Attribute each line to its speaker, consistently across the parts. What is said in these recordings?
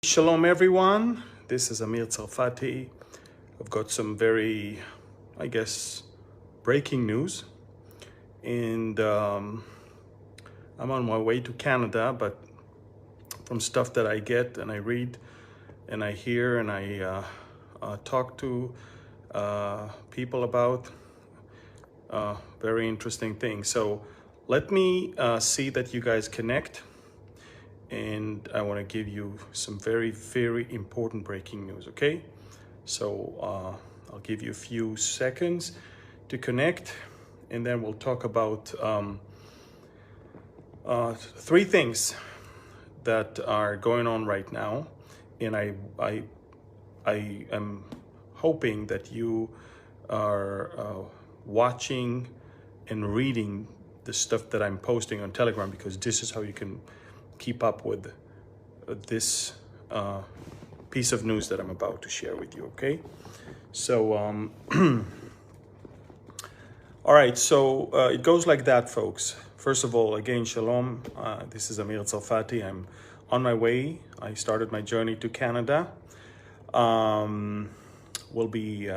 Speaker 1: Shalom everyone, this is Amir Tsarfati. I've got some very, breaking news. And I'm on my way to Canada, but from stuff that I get and I read and I hear and I talk to people about, very interesting things. So let me see that you guys connect. And I want to give you some very, very important breaking news, okay? So I'll give you a few seconds to connect, and then we'll talk about three things that are going on right now. And I am hoping that you are watching and reading the stuff that I'm posting on Telegram, because this is how you can keep up with this piece of news that I'm about to share with you, okay? So, all right, so it goes like that, folks. First of all, again, shalom. This is Amir Tsarfati. I'm on my way. I started my journey to Canada. I'll be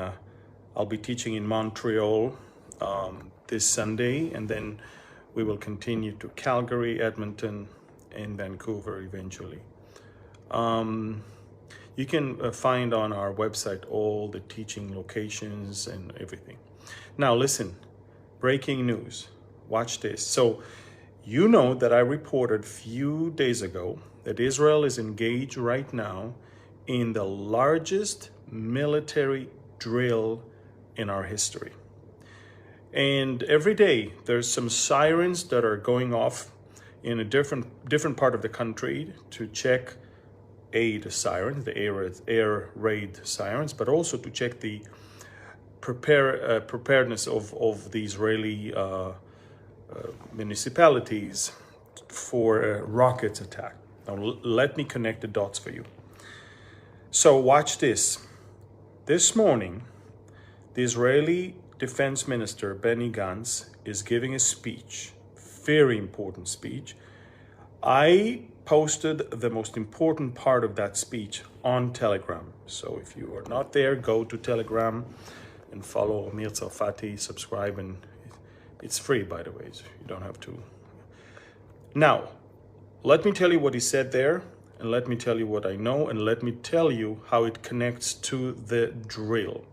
Speaker 1: teaching in Montreal this Sunday, and then we will continue to Calgary, Edmonton, and Vancouver eventually. You can find on our website all the teaching locations and everything. Now listen, breaking news, watch this. So you know that I reported a few days ago that Israel is engaged right now in the largest military drill in our history. And every day there's some sirens that are going off in a different part of the country to check the sirens, the air raid sirens, but also to check the preparedness of the Israeli municipalities for a rocket attack. Now let me connect the dots for you. So watch this. This morning, the Israeli Defense Minister Benny Gantz is giving a speech. Very important speech. I posted the most important part of that speech on Telegram. So if you are not there, go to Telegram and follow Amir Tsarfati, subscribe, and it's free, by the way, so you don't have to. Now, let me tell you what he said there, and let me tell you what I know, and let me tell you how it connects to the drill.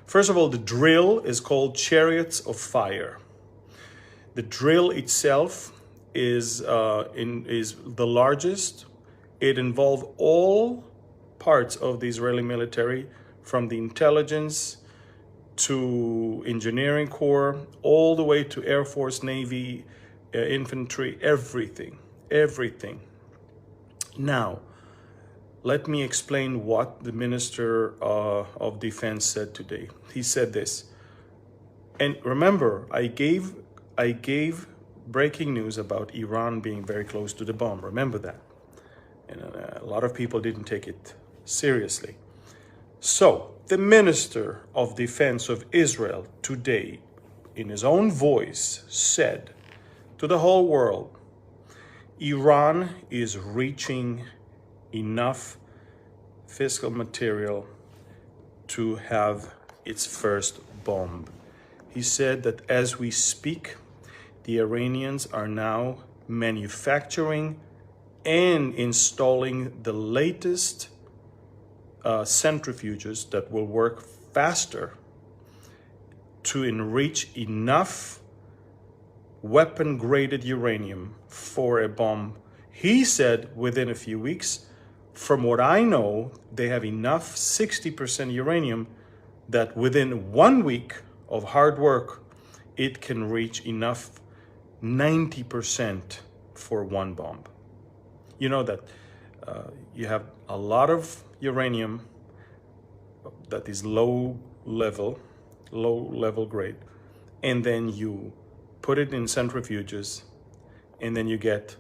Speaker 1: First of all, the drill is called Chariots of Fire. The drill itself is the largest. It involves all parts of the Israeli military, from the intelligence to engineering corps, all the way to Air Force, Navy, infantry, everything. Now, let me explain what the Minister of Defense said today. He said this, and remember, I gave breaking news about Iran being very close to the bomb. Remember that. And a lot of people didn't take it seriously. So the Minister of Defense of Israel today, in his own voice, said to the whole world, Iran is reaching enough fiscal material to have its first bomb. He said that as we speak, the Iranians are now manufacturing and installing the latest centrifuges that will work faster to enrich enough weapon-graded uranium for a bomb. He said within a few weeks. From what I know, they have enough 60% uranium that within 1 week of hard work, it can reach enough 90% for one bomb. You know that you have a lot of uranium that is low level grade, and then you put it in centrifuges, and then you get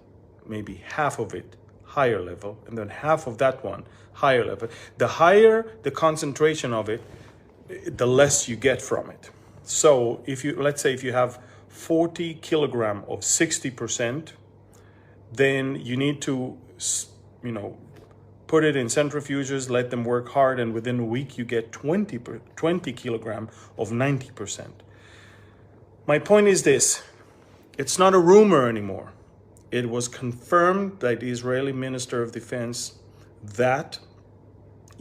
Speaker 1: maybe half of it higher level, and then half of that one higher level. The higher the concentration of it, the less you get from it. So if you, let's say if you have 40 kilogram of 60%, then you need to, put it in centrifuges, let them work hard, and within a week you get 20 kilogram of 90%. My point is this: it's not a rumor anymore. It was confirmed by the Israeli Minister of Defense that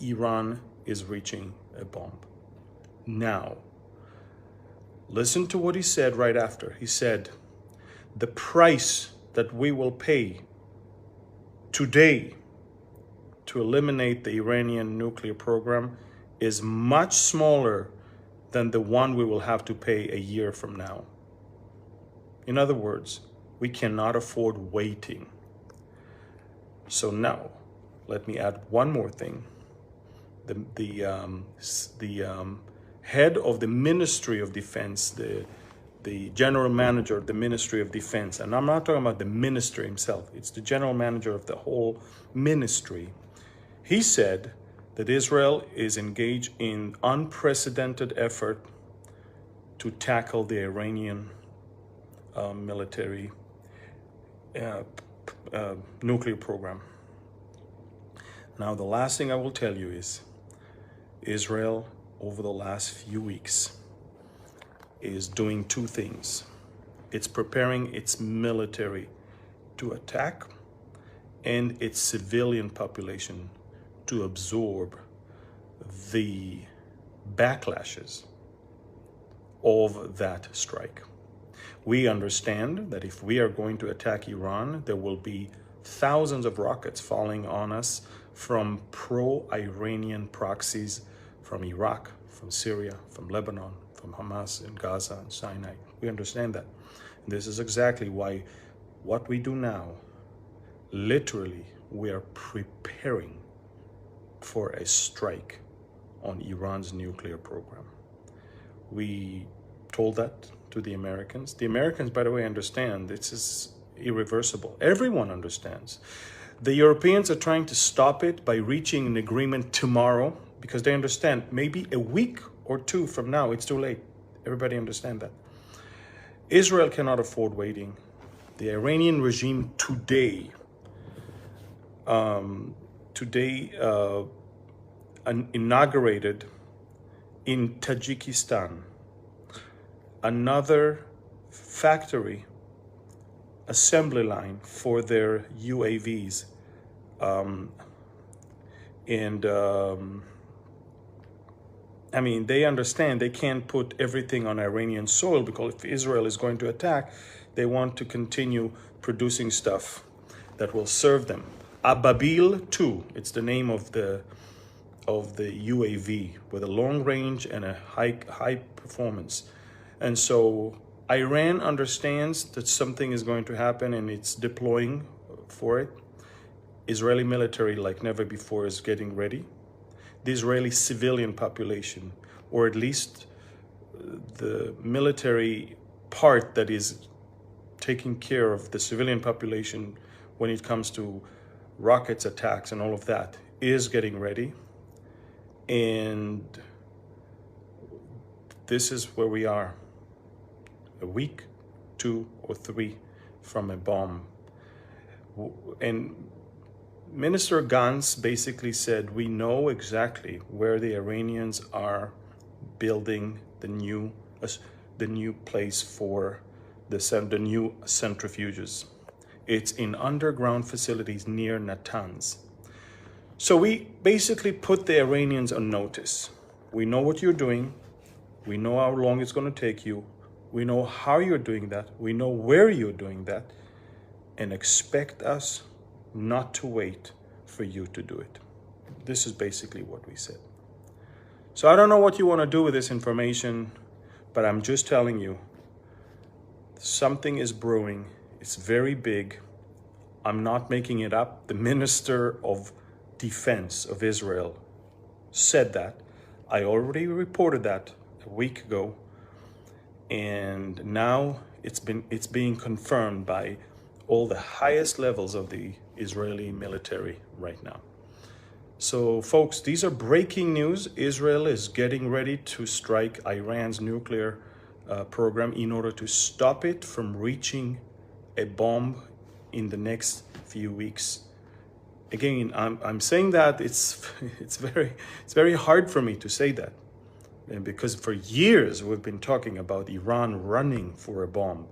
Speaker 1: Iran is reaching a bomb. Now, listen to what he said right after. He said, the price that we will pay today to eliminate the Iranian nuclear program is much smaller than the one we will have to pay a year from now. In other words, we cannot afford waiting. So now, let me add one more thing. The head of the Ministry of Defense, the general manager of the Ministry of Defense, and I'm not talking about the minister himself, it's the general manager of the whole ministry. He said that Israel is engaged in unprecedented effort to tackle the Iranian military nuclear program. Now, the last thing I will tell you is Israel, over the last few weeks, is doing two things. It's preparing its military to attack and its civilian population to absorb the backlashes of that strike. We understand that if we are going to attack Iran, there will be thousands of rockets falling on us from pro-Iranian proxies from Iraq, from Syria, from Lebanon, from Hamas in Gaza and Sinai. We understand that. And this is exactly why what we do now, literally, we are preparing for a strike on Iran's nuclear program. We told that to the Americans. The Americans, by the way, understand this is irreversible. Everyone understands. The Europeans are trying to stop it by reaching an agreement tomorrow because they understand maybe a week or two from now, it's too late. Everybody understands that. Israel cannot afford waiting. The Iranian regime today inaugurated in Tajikistan another factory assembly line for their UAVs. I mean, they understand they can't put everything on Iranian soil because if Israel is going to attack, they want to continue producing stuff that will serve them. Ababil 2, it's the name of the UAV with a long range and a high performance. And so Iran understands that something is going to happen and it's deploying for it. Israeli military, like never before, is getting ready. The Israeli civilian population, or at least the military part that is taking care of the civilian population when it comes to rockets, attacks, and all of that, is getting ready. And this is where we are, a week, 2 or 3 from a bomb. And Minister Gantz basically said, we know exactly where the Iranians are building the new place for the new centrifuges. It's in underground facilities near Natanz. So we basically put the Iranians on notice. We know what you're doing. We know how long it's going to take you. We know how you're doing that. We know where you're doing that. And expect us not to wait for you to do it. This is basically what we said. So I don't know what you want to do with this information, but I'm just telling you, something is brewing. It's very big. I'm not making it up. The Minister of Defense of Israel said that. I already reported that a week ago. And now it's being confirmed by all the highest levels of the Israeli military right now. So folks, these are breaking news. Israel is getting ready to strike Iran's nuclear program in order to stop it from reaching a bomb in the next few weeks. again, I'm saying that it's very hard for me to say that, and because for years we've been talking about Iran running for a bomb.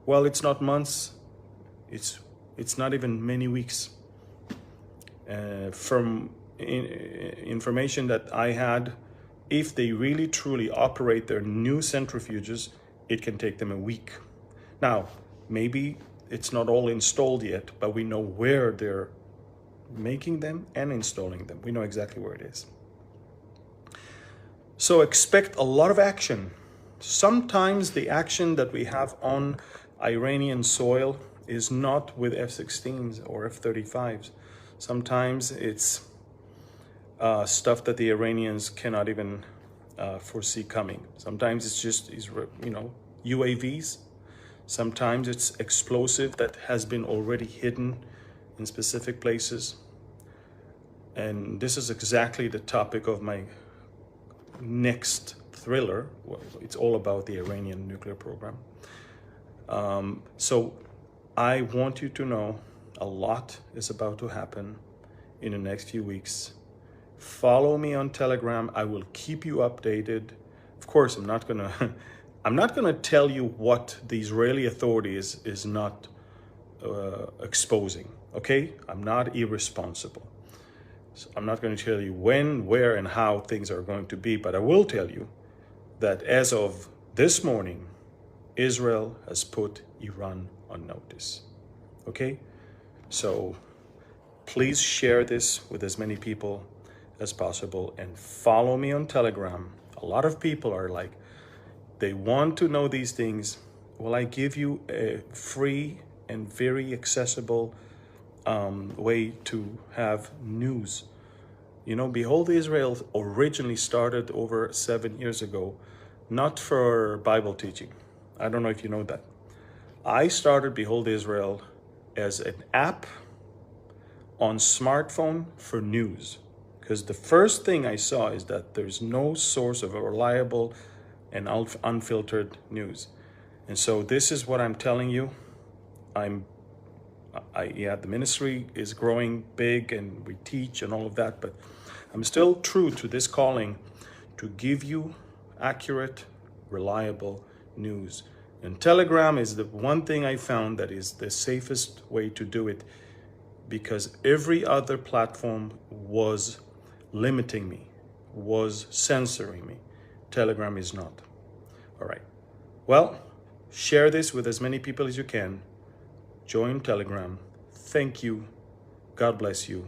Speaker 1: Well, it's not months, it's not even many weeks. From information that I had, if they really truly operate their new centrifuges, it can take them a week. Now, maybe it's not all installed yet, but we know where they're making them and installing them. We know exactly where it is. So expect a lot of action. Sometimes the action that we have on Iranian soil is not with F-16s or F-35s. Sometimes it's stuff that the Iranians cannot even foresee coming. Sometimes it's just, UAVs. Sometimes it's explosive that has been already hidden in specific places. And this is exactly the topic of my next thriller. It's all about the Iranian nuclear program. So I want you to know a lot is about to happen in the next few weeks. Follow me on Telegram. I will keep you updated. Of course, I'm not gonna tell you what the Israeli authorities is not exposing. Okay, I'm not irresponsible. So I'm not going to tell you when, where, and how things are going to be, but I will tell you that as of this morning, Israel has put Iran on notice. Okay, so please share this with as many people as possible and follow me on Telegram. A lot of people are like, they want to know these things. Well, I give you a free and very accessible way to have news. Behold Israel originally started over 7 years ago, not for Bible teaching. I don't know if you know that. I started Behold Israel as an app on smartphone for news, because the first thing I saw is that there's no source of reliable and unfiltered news. And so this is what I'm telling you. The ministry is growing big and we teach and all of that, but I'm still true to this calling to give you accurate, reliable news. And Telegram is the one thing I found that is the safest way to do it, because every other platform was limiting me, was censoring me. Telegram is not. All right. Well, share this with as many people as you can. Join Telegram. Thank you. God bless you.